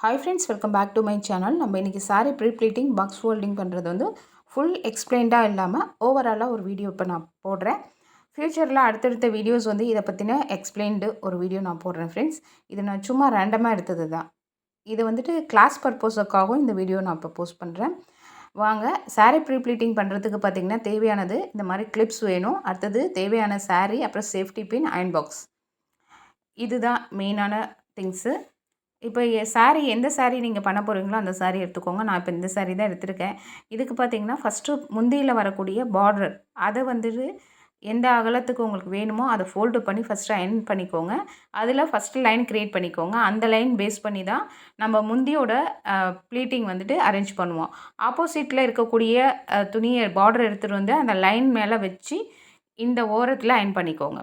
Hi friends, welcome back to my channel. நம்ம இன்றைக்கி sari pleating box folding பண்ணுறது வந்து ஃபுல் எக்ஸ்பிளைன்டாக இல்லாமல் ஓவராலாக ஒரு வீடியோ இப்போ நான் போடுறேன். ஃப்யூச்சரில் அடுத்தடுத்த வீடியோஸ் வந்து இதை பற்றின எக்ஸ்பிளைன்டு ஒரு வீடியோ நான் போடுறேன் ஃப்ரெண்ட்ஸ். இது நான் சும்மா ரேண்டமாக எடுத்தது தான். இது வந்துட்டு கிளாஸ் பர்பஸுக்காகவும் இந்த வீடியோ நான் இப்போ போஸ்ட் பண்ணுறேன். வாங்க, சாரீ ப்ளீட்டிங் பண்ணுறதுக்கு பார்த்திங்கன்னா தேவையானது இந்த மாதிரி கிளிப்ஸ் வேணும். அடுத்தது தேவையான சாரீ, அப்புறம் சேஃப்டி பின், அயன் பாக்ஸ். இதுதான் மெயினான திங்ஸு. இப்போ சாரீ எந்த சாரீ நீங்கள் பண்ண போகிறீங்களோ அந்த சாரீ எடுத்துக்கோங்க. நான் இப்போ இந்த சாரீ தான் எடுத்திருக்கேன். இதுக்கு பார்த்தீங்கன்னா ஃபஸ்ட்டு முந்தியில் வரக்கூடிய பார்டர் அதை வந்துட்டு எந்த அகலத்துக்கு உங்களுக்கு வேணுமோ அதை ஃபோல்டு பண்ணி ஃபஸ்ட்டு அயன் பண்ணிக்கோங்க. அதில் ஃபஸ்ட்டு லைன் க்ரியேட் பண்ணிக்கோங்க. அந்த லைன் பேஸ் பண்ணி தான் நம்ம முந்தியோட ப்ளீட்டிங் வந்துட்டு அரேஞ்ச் பண்ணுவோம். ஆப்போசிட்டில் இருக்கக்கூடிய துணியை பார்டர் எடுத்துகிட்டு வந்து அந்த லைன் மேலே வச்சு இந்த ஓரத்தில் அயன் பண்ணிக்கோங்க.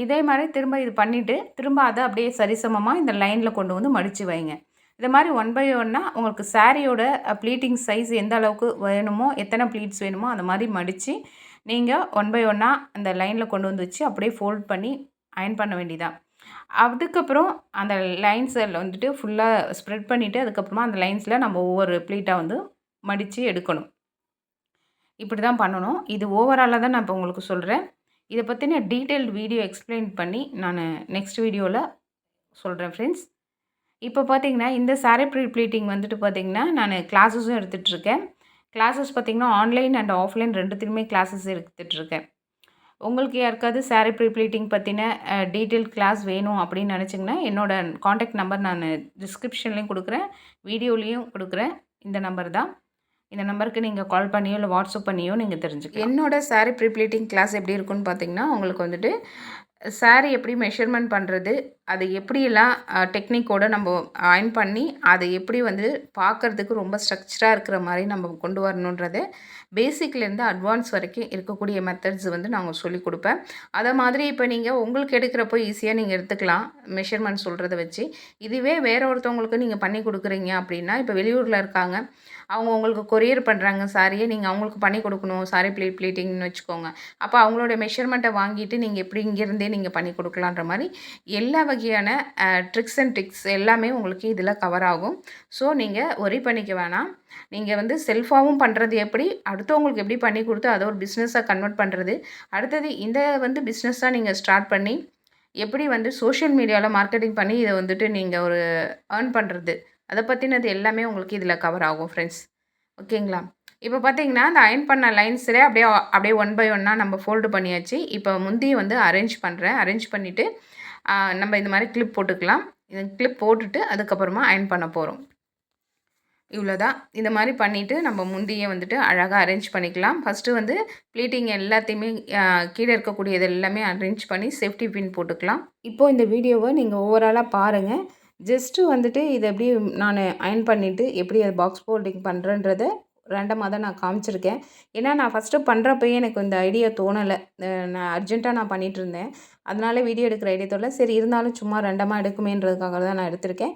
இதே மாதிரி திரும்ப இது பண்ணிவிட்டு திரும்ப அதை அப்படியே சரிசமமாக இந்த லைனில் கொண்டு வந்து மடித்து வைங்க. இது மாதிரி ஒன் பை ஒன்னாக உங்களுக்கு சாரியோட ப்ளீட்டிங் சைஸ் எந்த அளவுக்கு வேணுமோ, எத்தனை ப்ளீட்ஸ் வேணுமோ அந்த மாதிரி மடித்து நீங்கள் ஒன் பை ஒன்னாக அந்த லைனில் கொண்டு வந்து வச்சு அப்படியே ஃபோல்ட் பண்ணி அயன் பண்ண வேண்டியதான். அதுக்கப்புறம் அந்த லைன்ஸில் வந்துட்டு ஃபுல்லாக ஸ்ப்ரெட் பண்ணிவிட்டு அதுக்கப்புறமா அந்த லைன்ஸில் நம்ம ஒவ்வொரு ப்ளீட்டாக வந்து மடித்து எடுக்கணும். இப்படி தான் பண்ணணும். இது ஓவராலாக தான் நான் இப்போ உங்களுக்கு சொல்கிறேன். இதை பற்றின டீட்டெயில்டு வீடியோ எக்ஸ்பிளைன் பண்ணி நான் நெக்ஸ்ட் வீடியோவில் சொல்கிறேன் ஃப்ரெண்ட்ஸ். இப்போ பார்த்தீங்கன்னா இந்த சாரீ ப்ளீட்டிங் வந்துட்டு பார்த்திங்கன்னா நான் கிளாஸஸும் எடுத்துகிட்ருக்கேன். கிளாஸஸ் பார்த்திங்கன்னா ஆன்லைன் அண்ட் ஆஃப்லைன் ரெண்டுத்துலையுமே கிளாஸஸ் எடுத்துகிட்ருக்கேன். உங்களுக்கு யாருக்காவது சாரீ ப்ளீட்டிங் பற்றின டீட்டெயில் கிளாஸ் வேணும் அப்படின்னு நினச்சிங்கன்னா என்னோடய காண்டாக்ட் நம்பர் நான் டிஸ்கிரிப்ஷன்லேயும் கொடுக்குறேன், வீடியோலேயும் கொடுக்குறேன். இந்த நம்பர் தான். இந்த நம்பருக்கு நீங்கள் கால் பண்ணியோ இல்லை வாட்ஸ்அப் பண்ணியோ நீங்கள் தெரிஞ்சுக்கலாம். என்னோடய சாரீ ப்ளீட்டிங் கிளாஸ் எப்படி இருக்குன்னு பார்த்தீங்கன்னா, உங்களுக்கு வந்துட்டு சாரீ எப்படி மெஷர்மெண்ட் பண்ணுறது, அது எப்படியெல்லாம் டெக்னிக்கோடு நம்ம அயன் பண்ணி அதை எப்படி வந்து பார்க்குறதுக்கு ரொம்ப ஸ்ட்ரக்சராக இருக்கிற மாதிரி நம்ம கொண்டு வரணுன்றது பேசிக்லேருந்து அட்வான்ஸ் வரைக்கும் இருக்கக்கூடிய மெத்தட்ஸ் வந்து நாங்கள் சொல்லிக் கொடுப்பேன். அதை மாதிரி இப்போ நீங்கள் உங்களுக்கு எடுக்கிறப்போ ஈஸியாக நீங்கள் எடுத்துக்கலாம் மெஷர்மெண்ட் சொல்கிறத வச்சு. இதுவே வேற ஒருத்தவங்களுக்கு நீங்கள் பண்ணி கொடுக்குறீங்க அப்படின்னா, இப்போ வெளியூரில் இருக்காங்க, அவங்க உங்களுக்கு கொரியர் பண்ணுறாங்க சாரியை, நீங்கள் அவங்களுக்கு பண்ணி கொடுக்கணும் சாரீ ப்ளீட்டிங்னு வச்சுக்கோங்க. அப்போ அவங்களோட மெஷர்மெண்ட்டை வாங்கிட்டு நீங்கள் எப்படி இங்கேருந்தே நீங்கள் பண்ணி கொடுக்கலான்ற மாதிரி எல்லா வகையான ட்ரிக்ஸ் அண்ட் டிக்ஸ் எல்லாமே உங்களுக்கு இதில் கவர் ஆகும். ஸோ நீங்கள் ஒரி பண்ணிக்க வேணாம். நீங்கள் வந்து செல்ஃபாகவும் பண்ணுறது எப்படி, அடுத்தவங்களுக்கு எப்படி பண்ணி கொடுத்து அதை ஒரு பிஸ்னஸாக கன்வெர்ட் பண்ணுறது, அடுத்தது இந்த வந்து பிஸ்னஸாக நீங்கள் ஸ்டார்ட் பண்ணி எப்படி வந்து சோஷியல் மீடியாவில் மார்க்கெட்டிங் பண்ணி இதை வந்துட்டு நீங்கள் ஒரு ஏர்ன் பண்ணுறது, அதை பற்றினது எல்லாமே உங்களுக்கு இதில் கவர் ஆகும் ஃப்ரெண்ட்ஸ். ஓகேங்களா? இப்போ பார்த்தீங்கன்னா அந்த அயன் பண்ண லைன்ஸில் அப்படியே ஒன் பை ஒன்னாக நம்ம ஃபோல்டு பண்ணியாச்சு. இப்போ முந்தி வந்து அரேஞ்ச் பண்ணுறேன். அரேஞ்ச் பண்ணிவிட்டு நம்ம இந்த மாதிரி கிளிப் போட்டுக்கலாம். இந்த கிளிப் போட்டுட்டு அதுக்கப்புறமா அயன் பண்ண போகிறோம். இவ்வளோதான். இந்த மாதிரி பண்ணிவிட்டு நம்ம முந்தியை வந்துட்டு அழகாக அரேஞ்ச் பண்ணிக்கலாம். ஃபஸ்ட்டு வந்து ப்ளீட்டிங் எல்லாத்தையுமே கீழே இருக்கக்கூடியது எல்லாமே அரேஞ்ச் பண்ணி சேஃப்டி பின் போட்டுக்கலாம். இப்போது இந்த வீடியோவை நீங்கள் ஓவராலாக பாருங்கள். ஜஸ்ட்டு வந்துட்டு இதை எப்படி நான் அயன் பண்ணிவிட்டு எப்படி அது பாக்ஸ் ஃபோல்டிங் பண்ணுறன்றதை ரேண்டமாக தான் நான் காமிச்சிருக்கேன். ஏன்னா நான் ஃபஸ்ட்டு பண்ணுறப்பயே எனக்கு இந்த ஐடியா தோணலை. நான் அர்ஜென்ட்டாக நான் பண்ணிகிட்ருந்தேன். அதனால வீடியோ எடுக்கிற ஐடியா தோணலை. சரி, இருந்தாலும் சும்மா ரேண்டமாக எடுக்குமேன்றதுக்காக தான் நான் எடுத்திருக்கேன்.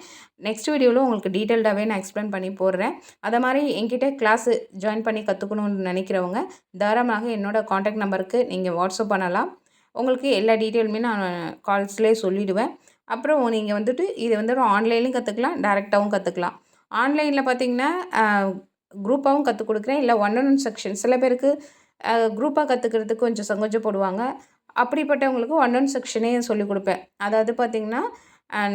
நெக்ஸ்ட் வீடியோவில் உங்களுக்கு டீட்டெயில்டாகவே நான் எக்ஸ்பிளைன் பண்ணி போடுறேன். அதை மாதிரி என்கிட்ட கிளாஸு ஜாயின் பண்ணி கற்றுக்கணுன்னு நினைக்கிறவங்க தாராளமாக என்னோடய காண்டாக்ட் நம்பருக்கு நீங்கள் வாட்ஸ்அப் பண்ணலாம். உங்களுக்கு எல்லா டீட்டெயிலுமே நான் கால்ஸ்லேயே சொல்லிவிடுவேன். அப்புறம் நீங்கள் வந்துட்டு இதை வந்துட்டு ஆன்லைன்லேயும் கற்றுக்கலாம், டைரெக்டாகவும் கற்றுக்கலாம். ஆன்லைனில் பார்த்தீங்கன்னா குரூப்பாகவும் கற்றுக் கொடுக்குறேன், இல்லை 1-on-1 செக்ஷன். சில பேருக்கு குரூப்பாக கற்றுக்கிறதுக்கு கொஞ்சம் சங்கோஜப்படுவாங்க. அப்படிப்பட்டவங்களுக்கு 1-on-1 செக்ஷனே சொல்லிக் கொடுப்பேன். அதாவது பார்த்திங்கன்னா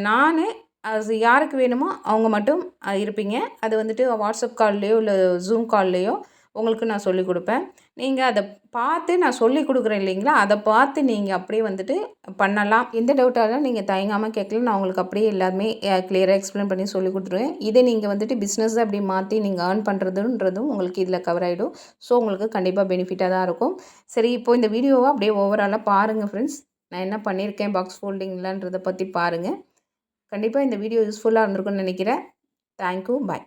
நான் அது யாருக்கு வேணுமோ அவங்க மட்டும் இருப்பீங்க. அது வந்துட்டு வாட்ஸ்அப் கால்லையோ இல்லை ஜூம் கால்லையோ உங்களுக்கு நான் சொல்லிக் கொடுப்பேன். நீங்கள் அதை பார்த்து நான் சொல்லிக் கொடுக்குறேன் இல்லைங்களா, அதை பார்த்து நீங்கள் அப்படியே வந்துட்டு பண்ணலாம். எந்த டவுட்டாலும் நீங்கள் தயங்காமல் கேட்கலாம். நான் உங்களுக்கு அப்படியே எல்லாமே கிளியராக எக்ஸ்பிளைன் பண்ணி சொல்லிக் கொடுத்துருவேன். இதை நீங்கள் வந்துட்டு பிஸ்னஸை அப்படி மாற்றி நீங்கள் ஏர்ன் பண்ணுறதுன்றதும் உங்களுக்கு இதில் கவர் ஆகிடும். ஸோ உங்களுக்கு கண்டிப்பாக பெனிஃபிட்டாக தான் இருக்கும். சரி, இப்போது இந்த வீடியோவை அப்படியே ஓவராலாக பாருங்கள் ஃப்ரெண்ட்ஸ். நான் என்ன பண்ணியிருக்கேன் பாக்ஸ் ஃபோல்டிங்லன்றதை பற்றி பாருங்கள். கண்டிப்பாக இந்த வீடியோ யூஸ்ஃபுல்லாக இருந்திருக்குன்னு நினைக்கிறேன். தேங்க்யூ, பாய்.